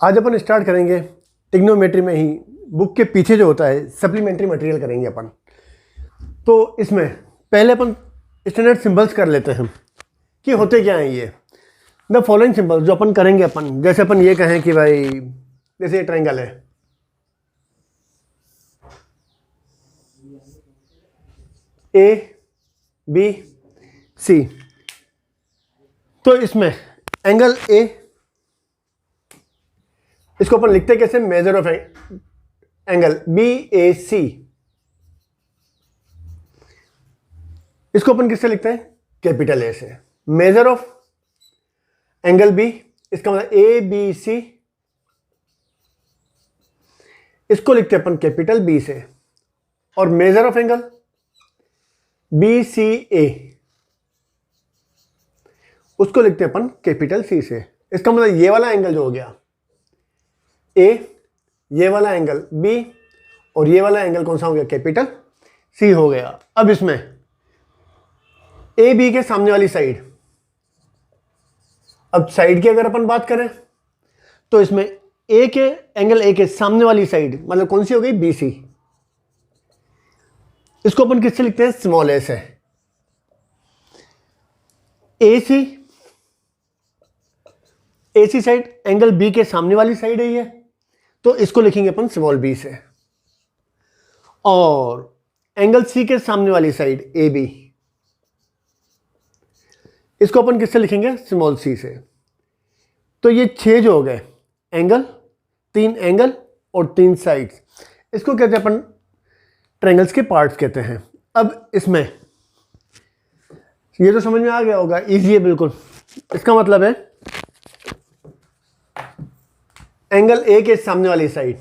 आज अपन स्टार्ट करेंगे ट्रिग्नोमेट्री में ही, बुक के पीछे जो होता है सप्लीमेंट्री मटेरियल करेंगे अपन। तो इसमें पहले अपन स्टैंडर्ड सिंबल्स कर लेते हैं कि होते क्या हैं ये। द फॉलोइंग सिंबल्स जो अपन करेंगे अपन, जैसे अपन ये कहें कि भाई जैसे ये ट्रायंगल है, ए बी सी, तो इसमें एंगल ए, इसको अपन लिखते हैं कैसे, मेजर ऑफ एंगल बी ए सी। इसको अपन किससे लिखते हैं, कैपिटल ए से। मेजर ऑफ एंगल बी, इसका मतलब ए बी सी, इसको लिखते हैं अपन कैपिटल बी से। और major of angle B C A, उसको लिखते हैं अपन कैपिटल सी से। इसका मतलब ये वाला एंगल जो हो गया ए, ये वाला एंगल बी, और ये वाला एंगल कौन सा हो गया, कैपिटल सी हो गया। अब इसमें ए बी के सामने वाली साइड, अब साइड की अगर अपन बात करें तो इसमें ए के एंगल ए के सामने वाली साइड मतलब कौन सी हो गई, बी सी। इसको अपन किससे लिखते हैं, स्मॉल ए से। ए सी साइड एंगल बी के सामने वाली साइड है ये, तो इसको लिखेंगे अपन स्मॉल बी से। और एंगल सी के सामने वाली साइड ए बी, इसको अपन किससे लिखेंगे, स्मॉल सी से। तो ये 6 जो हो गए एंगल, 3 एंगल और 3 साइड्स, इसको कहते हैं अपन ट्रायंगल्स के पार्ट्स कहते हैं। अब इसमें ये तो समझ में आ गया होगा, इजी है बिल्कुल। इसका मतलब है एंगल ए के सामने वाली साइड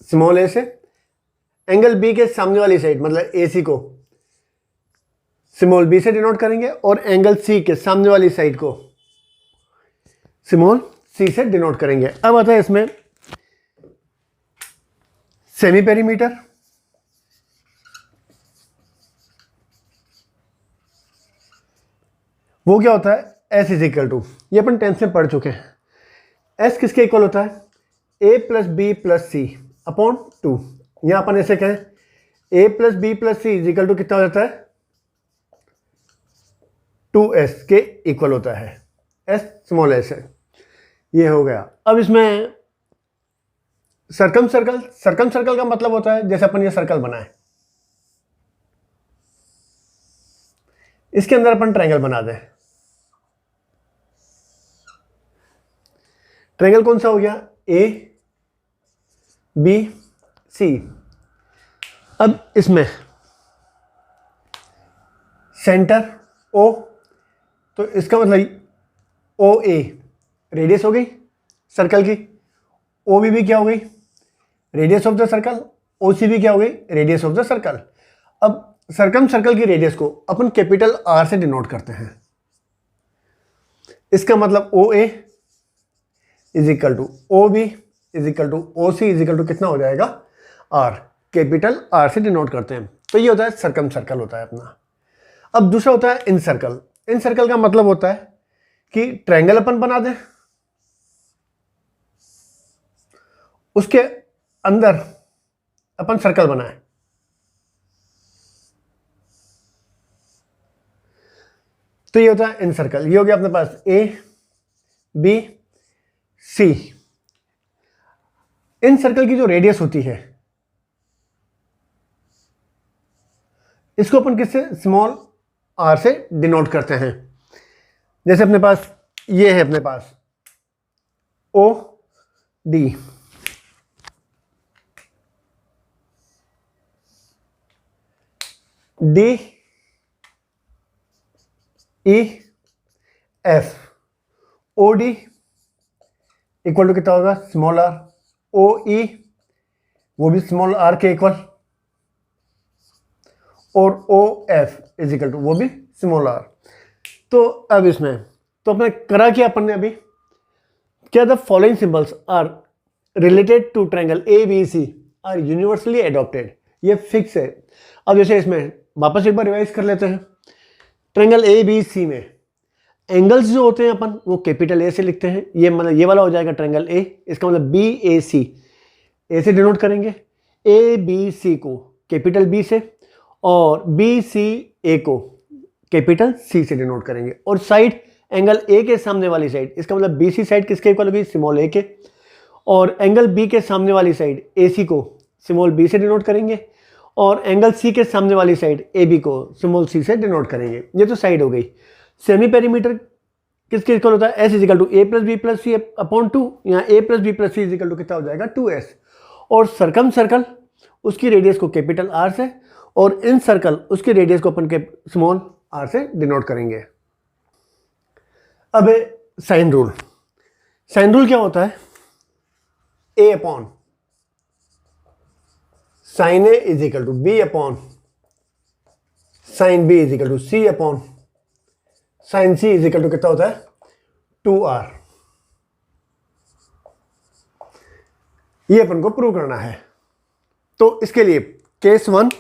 स्मॉल ए से, एंगल बी के सामने वाली साइड मतलब ए सी को स्मॉल बी से डिनोट करेंगे, और एंगल सी के सामने वाली साइड को स्मॉल सी से डिनोट करेंगे। अब आता है इसमें सेमी पेरीमीटर। वो क्या होता है, एस इज इक्वल टू, ये अपन 10th में पढ़ चुके हैं। एस किसके इक्वल होता है, A plus B plus C upon 2। यहां अपन ऐसे कहें A plus B plus C is equal to कितना हो जाता है, 2s के इक्वल होता है। s स्मॉल s है, ये हो गया। अब इसमें सर्कम सर्कल का मतलब होता है जैसे अपन ये सर्कल बनाए, इसके अंदर अपन ट्रायंगल बना दें। ट्रायंगल कौन सा हो गया, ए बी सी। अब इसमें सेंटर ओ, तो इसका मतलब ओ ए रेडियस हो गई सर्कल की, ओ बी भी क्या हो गई, radius of the circle, O C भी क्या हो गई, रेडियस ऑफ द सर्कल। अब सर्कल की रेडियस को अपन कैपिटल आर से डिनोट करते हैं। इसका मतलब O A is equal to O B is equal to O C is equal to कितना हो जाएगा, आर। कैपिटल आर से डिनोट करते हैं, तो ये होता है सर्कल होता है अपना। अब दूसरा होता है इन सर्कल। इन सर्कल का मतलब होता है कि ट्रायंगल अपन बना दें, उसके अंदर अपन सर्कल बनाए। तो ये होता है इन सर्कल। ये हो गया अपने पास ए बी सी। इन सर्कल की जो रेडियस होती है इसको अपन किससे, स्मॉल आर से डिनोट करते हैं। जैसे अपने पास ये है, अपने पास O D, D E F, O D equal to कितना होगा, स्मॉल आर। ओ ई वो भी स्मॉल आर के इक्वल, और O F is equal to वो भी स्मॉल आर। तो अब इसमें तो अपने करा क्या अपन ने अभी, क्या the following symbols are related to triangle A B C are universally adopted, ये फिक्स है। अब जैसे इसमें वापस एक बार रिवाइज कर लेते हैं। ट्रायंगल ए बी सी में एंगल्स जो होते हैं अपन वो कैपिटल ए से लिखते हैं। ये मतलब ये वाला हो जाएगा ट्रायंगल ए, इसका मतलब बी ए सी, ए से डिनोट करेंगे, ए बी सी को कैपिटल बी से, और बी सी ए को कैपिटल सी से डिनोट करेंगे। और साइड एंगल ए के सामने वाली साइड, इसका मतलब बी सी साइड किसके इक्वल होगी, स्मॉल ए के, और एंगल बी के सामने वाली साइड ए सी को स्मॉल बी से डिनोट करेंगे, और एंगल सी के सामने वाली साइड ए बी को स्मॉल सी से डिनोट करेंगे। ये तो साइड हो गई। सेमी पेरीमीटर किसके इक्वल होता है, S is equal to A plus B plus C upon 2, यहाँ A plus B plus C is equal to कितना हो जाएगा 2s। और सर्कम सर्कल उसकी रेडियस को कैपिटल आर से, और इन सर्कल उसकी रेडियस को अपन के स्मॉल आर से डिनोट करेंगे। अब साइन रूल। साइन रूल क्या होता है, A upon sine A is equal to B upon sine B is equal to C upon sine C is equal to कितना होता है 2r। ये अपन को प्रूव करना है। तो इसके लिए case 1,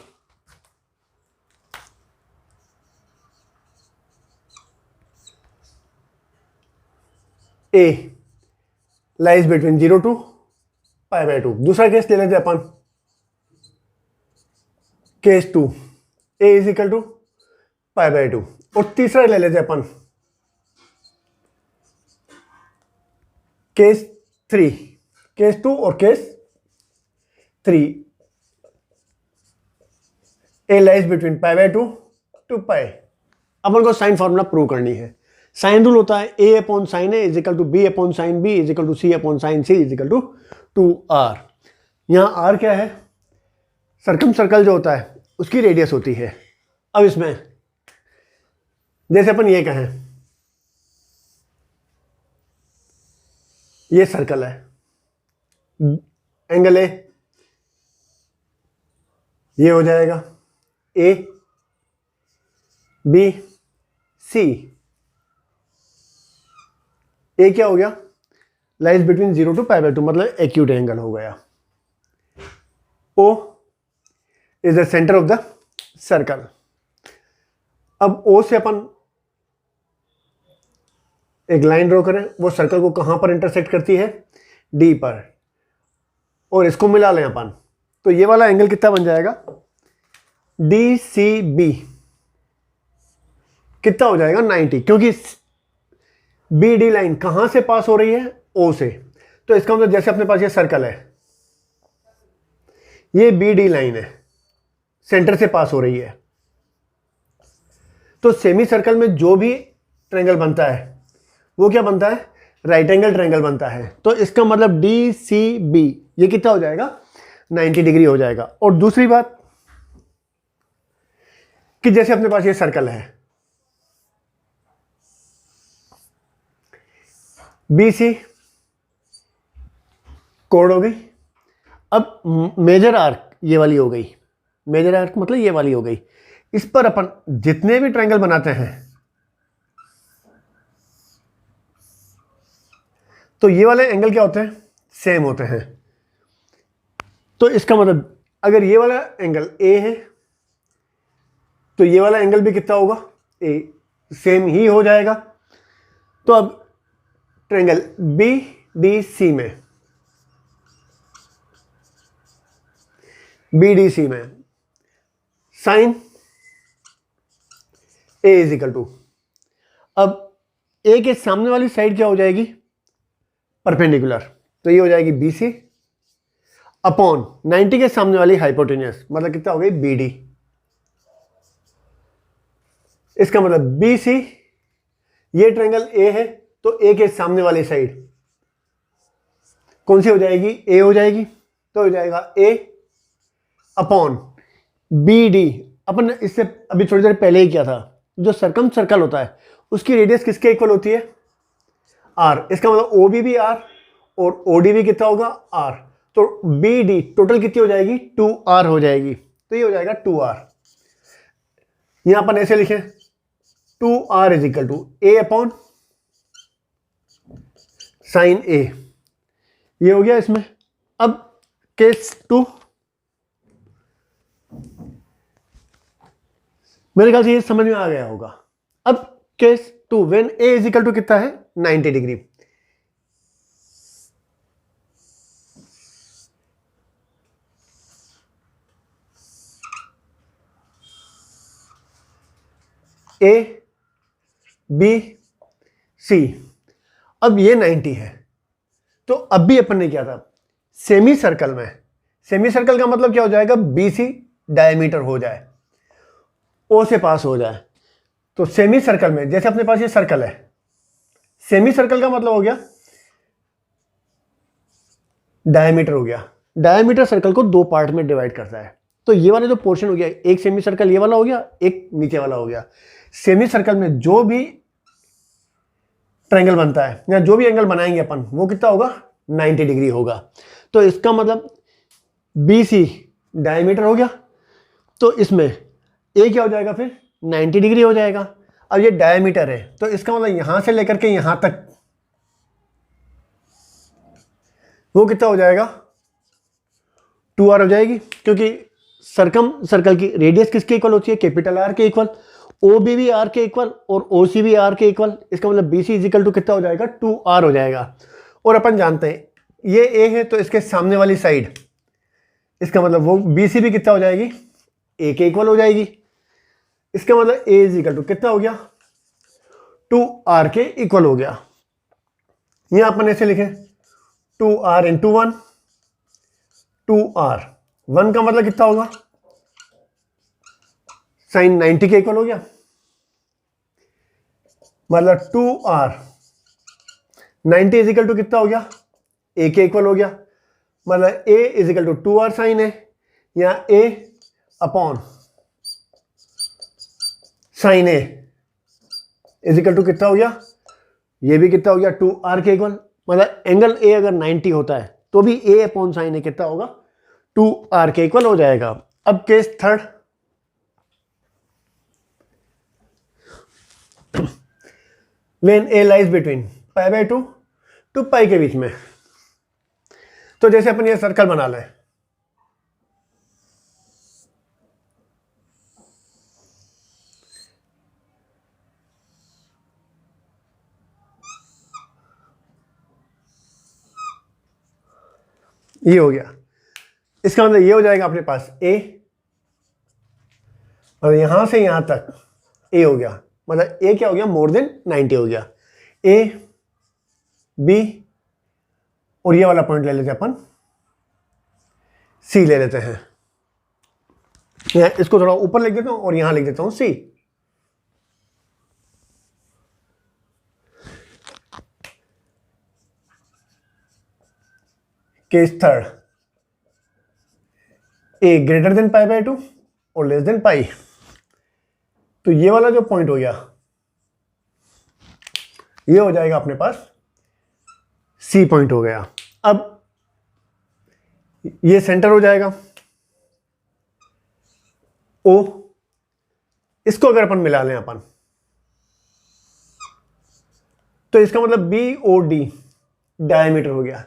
A lies between 0 to π/2। दूसरा केस ले लेते हैं अपन, case 2, A is equal to π/2। और तीसरा ले लेते हैं अपन, केस 3, केस 2 और case 3, A lies between π/2 to π। अपन को साइन फॉर्मूला प्रूव करनी है। साइन रूल होता है A upon sine A is equal to B upon sine B is equal to C upon sine C is equal to 2r। यहां r क्या है, circum circle जो होता है उसकी रेडियस होती है। अब इसमें जैसे अपन ये कहें, ये सर्कल है, एंगल ए ये हो जाएगा ए बी सी। ए क्या हो गया, लाइज बिटवीन 0 to π/2, मतलब एक्यूट एंगल हो गया। O is the centre of the circle. अब ओ से अपन एक लाइन ड्रॉ करें, वो सर्कल को कहां पर इंटरसेक्ट करती है, डी पर, और इसको मिला लें अपन, तो ये वाला एंगल कितना बन जाएगा, डी सी बी कितना हो जाएगा 90, क्योंकि बी डी लाइन कहां से पास हो रही है, ओ से। तो इसका मतलब जैसे अपने पास ये सर्कल है, ये बी डी लाइन है, सेंटर से पास हो रही है, तो सेमी सर्कल में जो भी ट्रायंगल बनता है वो क्या बनता है, राइट एंगल ट्रायंगल बनता है। तो इसका मतलब डी सी बी ये कितना हो जाएगा 90 डिग्री हो जाएगा। और दूसरी बात कि जैसे अपने पास ये सर्कल है, बी सी कोड हो गई। अब मेजर आर्क ये वाली हो गई, मेजर आर्क मतलब ये वाली हो गई। इस पर अपन जितने भी ट्रायंगल बनाते हैं तो ये वाले एंगल क्या होते हैं, सेम होते हैं। तो इसका मतलब अगर ये वाला एंगल ए है तो ये वाला एंगल भी कितना होगा, ए, सेम ही हो जाएगा। तो अब ट्रायंगल बी डी सी में, बी डी सी में sine A is equal to, अब ए के सामने वाली साइड क्या हो जाएगी, परपेंडिकुलर, तो ये हो जाएगी बी सी अपॉन 90 के सामने वाली हाइपोटेन्यूस, मतलब कितना हो गई बी डी। इसका मतलब बी सी, ये ट्रायंगल ए है तो ए के सामने वाली साइड कौन सी हो जाएगी, ए हो जाएगी। तो हो जाएगा ए अपॉन बी डी। अपन इससे अभी थोड़ी देर पहले ही किया था, जो सर्कम सर्कल होता है उसकी रेडियस किसके इक्वल होती है, आर। इसका मतलब ओ बी भी आर और ओ डी भी कितना होगा, आर। तो बी डी टोटल कितनी हो जाएगी, 2r हो जाएगी। तो ये हो जाएगा 2r। यहां अपन ऐसे लिखें 2r is equal to A upon sine A, ये हो गया इसमें। अब केस 2, मेरे ख्याल से ये समझ में आ गया होगा। अब case two when A is equal to कितना है 90 डिग्री। ए बी सी, अब ये 90 है, तो अब भी अपन ने किया था सेमी सर्कल में, सेमी सर्कल का मतलब क्या हो जाएगा, बी सी डायमीटर हो जाए, ओ से पास हो जाए। तो सेमी सर्कल में जैसे अपने पास ये सर्कल है, सेमी सर्कल का मतलब हो गया डायमीटर हो गया, डायमीटर सर्कल को दो पार्ट में डिवाइड करता है। तो ये वाला जो पोर्शन हो गया, एक सेमी सर्कल ये वाला हो गया, एक नीचे वाला हो गया। सेमी सर्कल में जो भी ट्रायंगल बनता है या जो भी एंगल बनाएंगे अपन, वो कितना होगा 90 डिग्री होगा। तो इसका मतलब बी सी डायमीटर हो गया, तो इसमें ए क्या हो जाएगा फिर 90 डिग्री हो जाएगा। अब ये डायमीटर है, तो इसका मतलब यहां से लेकर के यहां तक वो कितना हो जाएगा 2r हो जाएगी, क्योंकि सर्कल की रेडियस किसके इक्वल होती है, कैपिटल आर के इक्वल, ओ बी भी आर के इक्वल और ओ सी भी आर के इक्वल। इसका मतलब B C is equal to कितना हो जाएगा 2r हो जाएगा। और अपन जानते हैं ये ए है, तो इसके सामने वाली साइड, इसका मतलब वो बी सी भी कितना हो जाएगी ए के इक्वल हो जाएगी। इसका मतलब ए इज इक्वल टू कितना हो गया 2r के इक्वल हो गया। यहां अपन ऐसे लिखें 2r इंटू 1, 2r 1 का मतलब कितना होगा साइन 90 के इक्वल हो गया, मतलब 2r 90 इज इक्वल टू कितना हो गया a के इक्वल हो गया, मतलब a is equal to 2r sine है, या a upon sine a is equal to कितना हो गया, ये भी कितना हो गया 2r के इक्वल। मतलब एंगल a अगर 90 होता है तो भी a अपॉन साइन a कितना होगा 2r के इक्वल हो जाएगा। अब case third, when a lies between pi by 2 to pi के बीच में। तो जैसे अपन ये सर्कल बना लें, ये हो गया, इसका मतलब ये हो जाएगा अपने पास a, और यहां से यहां तक a हो गया, मतलब a क्या हो गया मोर देन 90 हो गया। a b और ये वाला पॉइंट ले लेते हैं अपन c ले लेते हैं, यहाँ इसको थोड़ा ऊपर लिख देता हूं और यहां लिख देता हूं c। Case third, a greater than pi by 2 और लेस देन पाई। तो ये वाला जो पॉइंट हो गया ये हो जाएगा अपने पास सी पॉइंट हो गया। अब ये सेंटर हो जाएगा ओ, इसको अगर अपन मिला लें अपन, तो इसका मतलब बी ओ डी डायमीटर हो गया।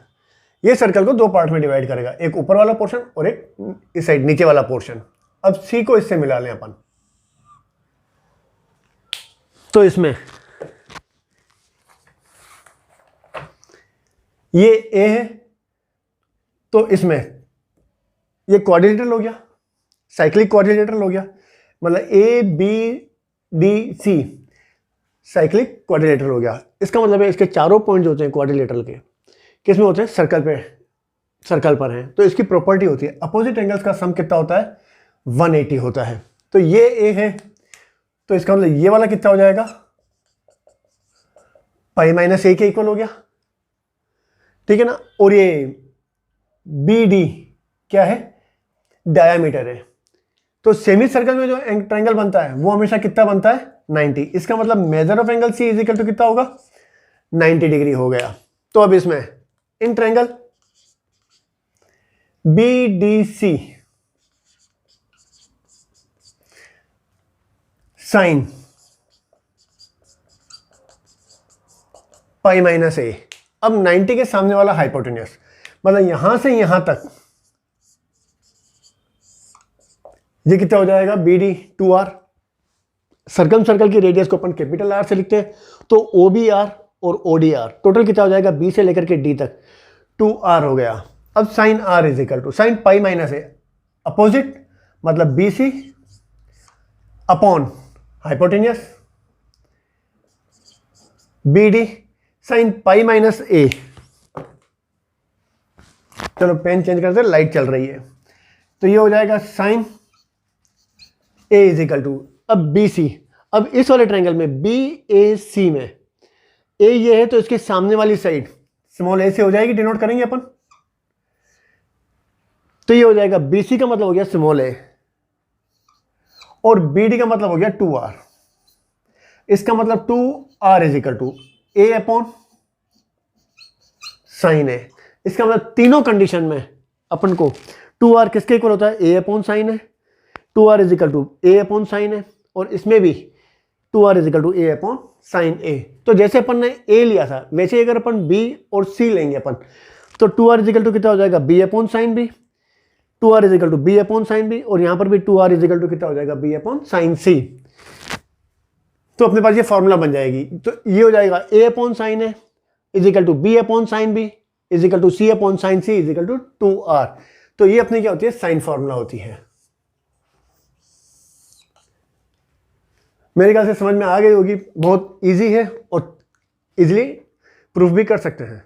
ये सर्कल को दो पार्ट में डिवाइड करेगा, एक ऊपर वाला पोर्शन और एक इस साइड नीचे वाला पोर्शन। अब सी को इससे मिला लें अपन, तो इसमें ये ए है, तो इसमें ये क्वाड्रिलेटरल हो गया, साइक्लिक क्वाड्रिलेटरल हो गया, मतलब A B D C cyclic quadrilateral हो गया। इसका मतलब है इसके चारों पॉइंट जो होते हैं क्वाड्रिलेटरल के किसमें होते हैं, सर्कल पर हैं। तो इसकी प्रॉपर्टी होती है अपोजिट एंगल्स का सम कितना होता है 180 होता है। तो ये ए है, तो इसका मतलब ये वाला कितना हो जाएगा पाई माइनस ए के इक्वल हो गया, ठीक है ना। और ये बी डी क्या है डायामीटर है। तो सेमी सर्कल में जो ट्रायंगल बनता है वो हमेशा कितना बनता है 90। इसका मतलब measure of angle C is equal to कितना होगा 90 डिग्री हो गया। तो अब इसमें in triangle B D C sine pi minus A. अब 90 के सामने वाला हाइपोटेन्यूस, मतलब यहां से यहां तक ये कितना हो जाएगा B D 2r circumcircle की रेडियस को अपन कैपिटल आर से लिखते हैं, तो ओ बी आर और ओ डी आर टोटल कितना हो जाएगा, बी से लेकर के डी तक 2r हो गया। अब sine R is equal to sine pi minus A opposite, मतलब B C upon hypotenuse B D sine pi minus A. चलो पेन चेंज करते हैं, लाइट चल रही है, तो ये हो जाएगा sine A is equal to, अब बी सी, अब इस वाले ट्रायंगल में बी ए सी में ए ये है तो इसके सामने वाली साइड स्मॉल ए से हो जाएगी, डिनोट करेंगे अपन, तो ये हो जाएगा बी सी का मतलब हो गया स्मॉल ए और बी डी का मतलब हो गया 2r। इसका मतलब 2r is equal to A upon sine A. इसका मतलब तीनों कंडीशन में अपन को 2r किसके इक्वल होता है, ए अपॉन साइन है, 2r is equal to A upon sine है, और इसमें भी 2r is equal to A upon sine A. तो जैसे अपन ने a लिया था वैसे अगर अपन b और c लेंगे अपन, तो 2r इज इक्वल टू कितना हो जाएगा, b upon sine b, 2r is equal to b upon sine b, और यहां पर भी 2r इज इक्वल टू कितना हो जाएगा, b अपॉन साइन c। तो अपने पास ये फॉर्मूला बन जाएगी, तो ये हो जाएगा a upon sine a is equal to b upon sine b is equal to c upon sine c is equal to 2r। तो ये अपनी क्या होती है, साइन फॉर्मूला होती है। मेरे ख्याल से समझ में आ गई होगी, बहुत इजी है और इजीली प्रूफ भी कर सकते हैं।